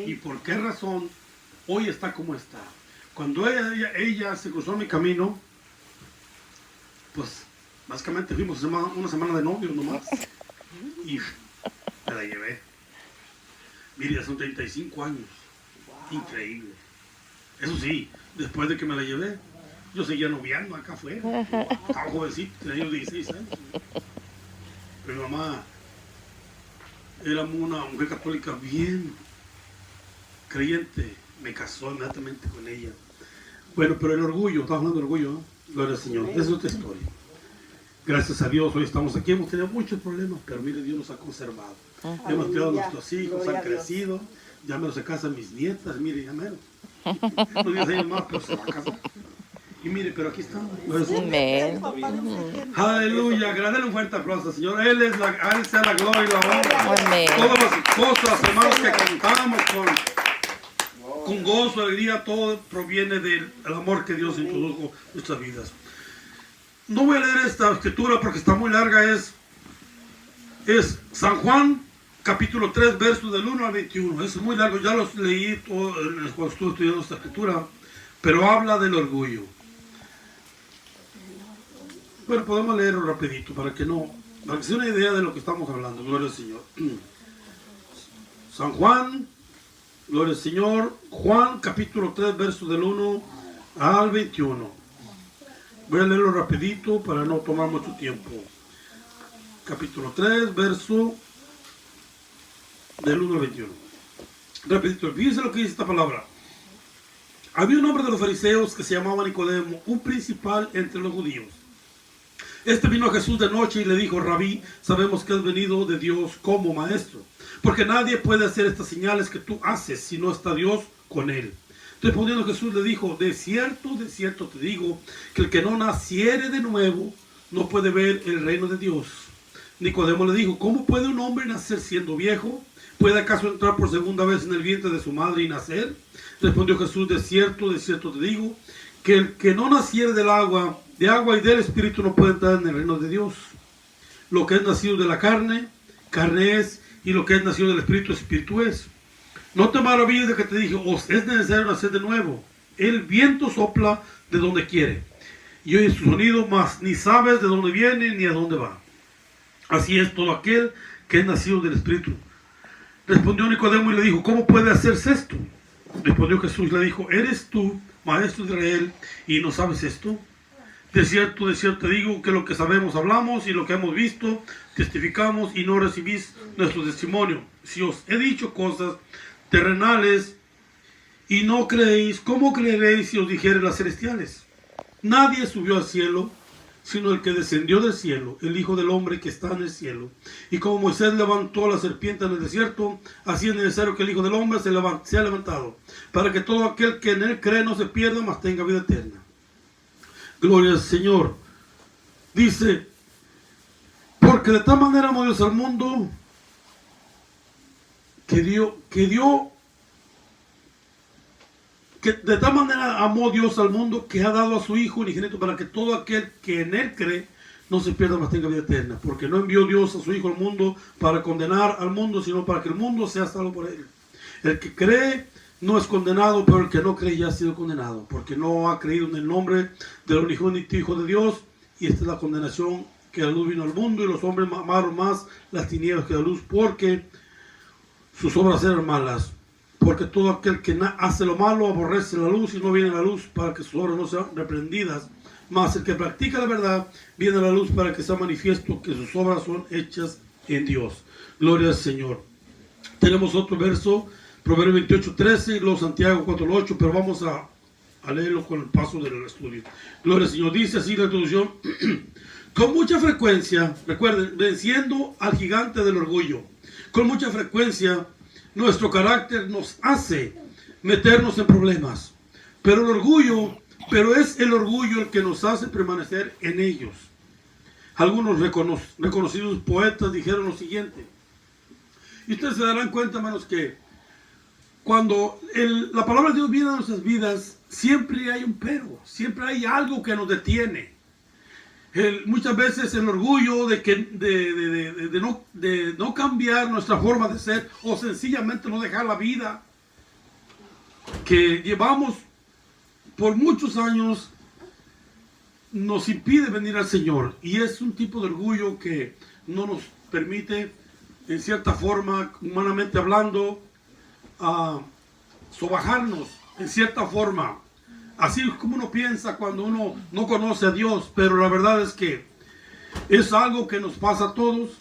y por qué razón hoy está como está. Cuando ella se cruzó en mi camino, pues básicamente fuimos una semana de novios nomás y me la llevé. Mire, ya son 35 años. Increíble. Eso sí, después de que me la llevé, yo seguía noviando acá afuera. Estaba jovencito, tenía yo 16 años. Pero mi mamá era una mujer católica bien creyente. Me casó inmediatamente con ella. Bueno, pero el orgullo, estamos hablando del orgullo, ¿no? Gloria al Señor. Esa es otra historia. Gracias a Dios, hoy estamos aquí. Hemos tenido muchos problemas, pero mire, Dios nos ha conservado. Hemos criado a nuestros hijos, han crecido. Ya menos se casan mis nietas, mire, ya menos. No 10 años más, pero se va a casar. Y mire, pero aquí estamos. Amén. Aleluya, grande un fuerte aplauso, Señor. A Él sea la gloria y la honra. Amén. Todas las cosas, hermanos, que cantamos con gozo, alegría, todo proviene del amor que Dios introdujo en nuestras vidas. No voy a leer esta escritura porque está muy larga. Es San Juan, capítulo 3, versos del 1 al 21. Es muy largo, ya los leí todo cuando estuve estudiando esta escritura, pero habla del orgullo. Bueno, podemos leerlo rapidito para que sea una idea de lo que estamos hablando. Gloria al Señor. San Juan, gloria al Señor. Juan, capítulo 3, versos del 1 al 21. Voy a leerlo rapidito para no tomar mucho tiempo. Capítulo 3, verso del 1 al 21. Rapidito, fíjense lo que dice esta palabra. Había un hombre de los fariseos que se llamaba Nicodemo, un principal entre los judíos. Este vino a Jesús de noche y le dijo: Rabí, sabemos que has venido de Dios como maestro, porque nadie puede hacer estas señales que tú haces si no está Dios con él. Respondiendo Jesús le dijo: de cierto te digo, que el que no naciere de nuevo no puede ver el reino de Dios. Nicodemo le dijo: ¿cómo puede un hombre nacer siendo viejo? ¿Puede acaso entrar por segunda vez en el vientre de su madre y nacer? Respondió Jesús: de cierto te digo, que el que no naciere de agua y del Espíritu no puede entrar en el reino de Dios. Lo que es nacido de la carne, carne es, y lo que es nacido del Espíritu, Espíritu es. No te maravilles de que te dije: os es necesario nacer de nuevo. El viento sopla de donde quiere, y oye su sonido, mas ni sabes de dónde viene ni a dónde va. Así es todo aquel que es nacido del Espíritu. Respondió Nicodemo y le dijo: ¿cómo puede hacerse esto? Respondió Jesús y le dijo: ¿eres tú, maestro de Israel, y no sabes esto? De cierto te digo que lo que sabemos hablamos, y lo que hemos visto testificamos, y no recibís nuestro testimonio. Si os he dicho cosas terrenales y no creéis, ¿cómo creeréis si os dijere las celestiales? Nadie subió al cielo sino el que descendió del cielo, el Hijo del Hombre que está en el cielo. Y como Moisés levantó a la serpiente en el desierto, así es necesario que el Hijo del Hombre sea levantado, para que todo aquel que en él cree no se pierda, mas tenga vida eterna. Gloria al Señor. Dice: porque de tal manera amó Dios al mundo, que de tal manera amó Dios al mundo, que ha dado a su Hijo unigénito, para que todo aquel que en él cree no se pierda, mas tenga vida eterna. Porque no envió Dios a su Hijo al mundo para condenar al mundo, sino para que el mundo sea salvo por él. El que cree no es condenado, pero el que no cree ya ha sido condenado, porque no ha creído en el nombre del unigénito Hijo de Dios. Y esta es la condenación, que la luz vino al mundo, y los hombres amaron más las tinieblas que la luz, porque sus obras eran malas. Porque todo aquel que hace lo malo aborrece la luz y no viene a la luz, para que sus obras no sean reprendidas. Mas el que practica la verdad viene a la luz, para que sea manifiesto que sus obras son hechas en Dios. Gloria al Señor. Tenemos otro verso, Proverbios 28:13, y luego Santiago 4:8, pero vamos a leerlo con el paso del estudio. Gloria al Señor. Dice así la introducción: con mucha frecuencia, recuerden, venciendo al gigante del orgullo, con mucha frecuencia nuestro carácter nos hace meternos en problemas, pero es el orgullo el que nos hace permanecer en ellos. Algunos reconocidos poetas dijeron lo siguiente, y ustedes se darán cuenta, hermanos, que cuando la palabra de Dios viene a nuestras vidas, siempre hay un pero, siempre hay algo que nos detiene. Muchas veces el orgullo de no cambiar nuestra forma de ser, o sencillamente no dejar la vida que llevamos por muchos años nos impide venir al Señor, y es un tipo de orgullo que no nos permite, en cierta forma, humanamente hablando, sobajarnos en cierta forma, así como uno piensa cuando uno no conoce a Dios. Pero la verdad es que es algo que nos pasa a todos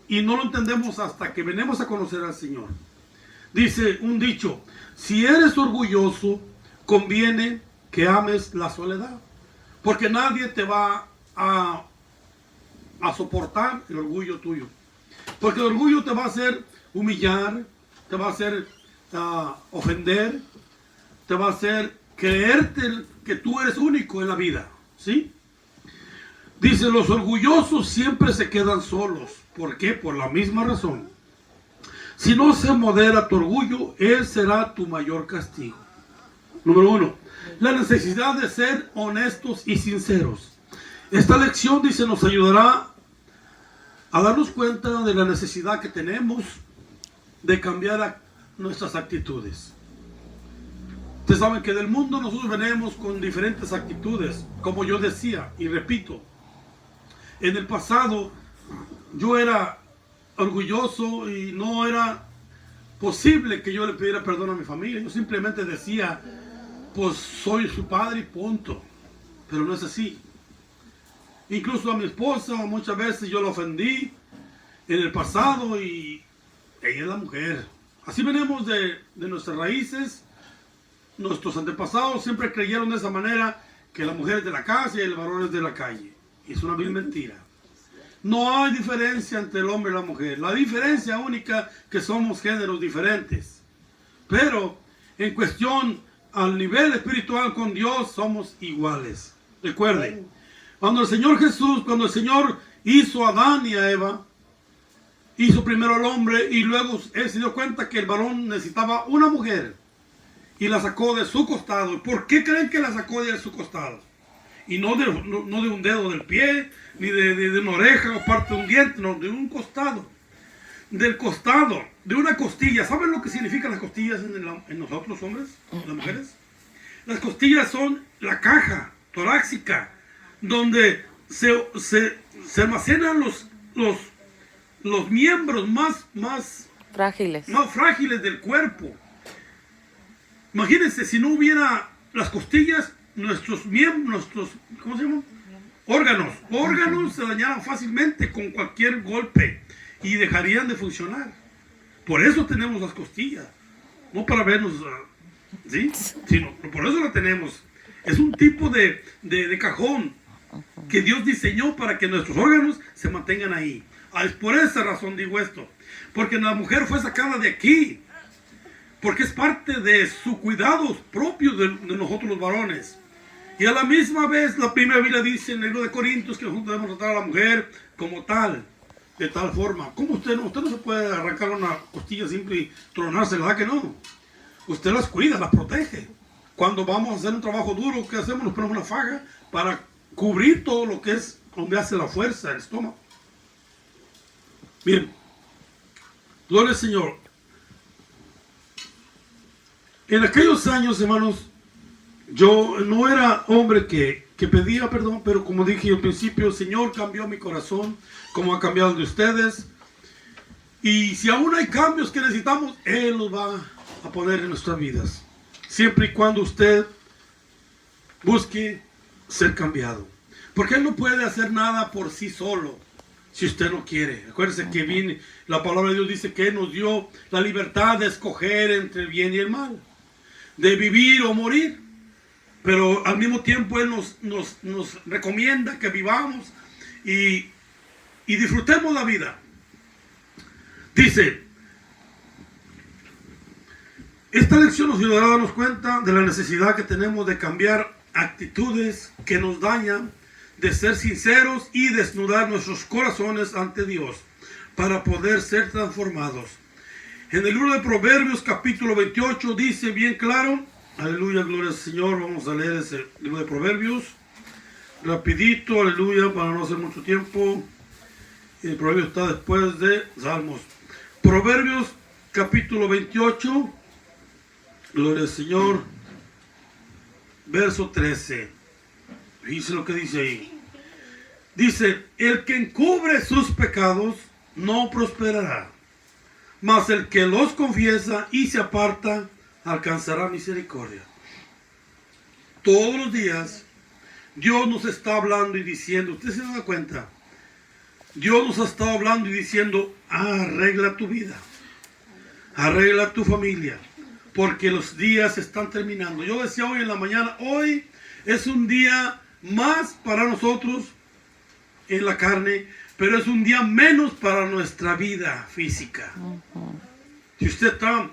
y no lo entendemos hasta que venimos a conocer al Señor. Dice un dicho: si eres orgulloso, conviene que ames la soledad, porque nadie te va a soportar el orgullo tuyo, porque el orgullo te va a hacer humillar, te va a hacer ofender, te va a hacer creerte que tú eres único en la vida, ¿sí? Dice: los orgullosos siempre se quedan solos. ¿Por qué? Por la misma razón. Si no se modera tu orgullo, él será tu mayor castigo. Número 1, la necesidad de ser honestos y sinceros. Esta lección, dice, nos ayudará a darnos cuenta de la necesidad que tenemos de cambiar nuestras actitudes. Ustedes saben que del mundo nosotros venimos con diferentes actitudes, como yo decía y repito. En el pasado yo era orgulloso y no era posible que yo le pidiera perdón a mi familia. Yo simplemente decía: pues soy su padre y punto. Pero no es así. Incluso a mi esposa muchas veces yo la ofendí en el pasado, y ella es la mujer. Así venimos de nuestras raíces. Nuestros antepasados siempre creyeron de esa manera, que la mujer es de la casa y el varón es de la calle. Y es una vil mentira. No hay diferencia entre el hombre y la mujer. La diferencia única que somos géneros diferentes. Pero en cuestión al nivel espiritual con Dios somos iguales. Recuerden, cuando el Señor Jesús, cuando el Señor hizo a Adán y a Eva, hizo primero al hombre, y luego él se dio cuenta que el varón necesitaba una mujer y la sacó de su costado. ¿Por qué creen que la sacó de su costado? Y no de un dedo del pie, ni de una oreja o parte de un diente, no, de un costado. Del costado, de una costilla. ¿Saben lo que significan las costillas en nosotros, hombres, las mujeres? Las costillas son la caja torácica, donde se almacenan los miembros más frágiles del cuerpo. Imagínense, si no hubiera las costillas, nuestros miembros, ¿cómo se llaman? Órganos se dañaran fácilmente con cualquier golpe y dejarían de funcionar. Por eso tenemos las costillas, no para vernos, ¿sí? Sino por eso la tenemos. Es un tipo de cajón que Dios diseñó para que nuestros órganos se mantengan ahí. Es por esa razón digo esto, porque la mujer fue sacada de aquí, porque es parte de su cuidado propio de nosotros los varones. Y a la misma vez la primera Biblia dice en el libro de Corintios que nosotros debemos tratar a la mujer como tal, de tal forma. ¿Cómo usted no se puede arrancar una costilla simple y tronársela? ¿Verdad que no? Usted las cuida, las protege. Cuando vamos a hacer un trabajo duro, ¿qué hacemos? Nos ponemos una faja para cubrir todo lo que es donde hace la fuerza el estómago. Bien, gloria al Señor. En aquellos años, hermanos, yo no era hombre que pedía perdón, pero como dije al principio, el Señor cambió mi corazón, como ha cambiado el de ustedes. Y si aún hay cambios que necesitamos, Él los va a poner en nuestras vidas, siempre y cuando usted busque ser cambiado. Porque Él no puede hacer nada por sí solo, si usted no quiere. Acuérdense que la palabra de Dios dice que Él nos dio la libertad de escoger entre el bien y el mal, de vivir o morir. Pero al mismo tiempo Él nos recomienda que vivamos y disfrutemos la vida. Dice, esta lección nos ayudará a darnos cuenta de la necesidad que tenemos de cambiar actitudes que nos dañan, de ser sinceros y desnudar nuestros corazones ante Dios para poder ser transformados. En el libro de Proverbios capítulo 28 dice bien claro, aleluya, gloria al Señor. Vamos a leer ese libro de Proverbios rapidito, aleluya, para no hacer mucho tiempo. El Proverbio está después de Salmos. Proverbios capítulo 28, Gloria al Señor. Verso 13. Dice lo que dice ahí. Dice, el que encubre sus pecados no prosperará, mas el que los confiesa y se aparta alcanzará misericordia. Todos los días Dios nos está hablando y diciendo, usted se da cuenta, Dios nos ha estado hablando y diciendo, arregla tu vida, arregla tu familia, porque los días están terminando. Yo decía hoy en la mañana, hoy es un día más para nosotros en la carne, pero es un día menos para nuestra vida física. Si usted está,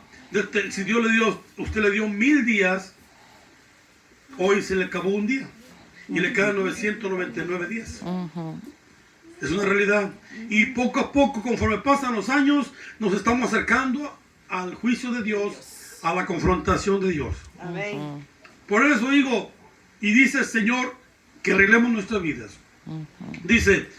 si Dios le dio, usted le dio 1000 días, hoy se le acabó un día y le quedan 999 días. Es una realidad. Y poco a poco, conforme pasan los años, nos estamos acercando al juicio de Dios, a la confrontación de Dios. Amén. Por eso digo, y dice el Señor, que arreglemos nuestras vidas. Dice,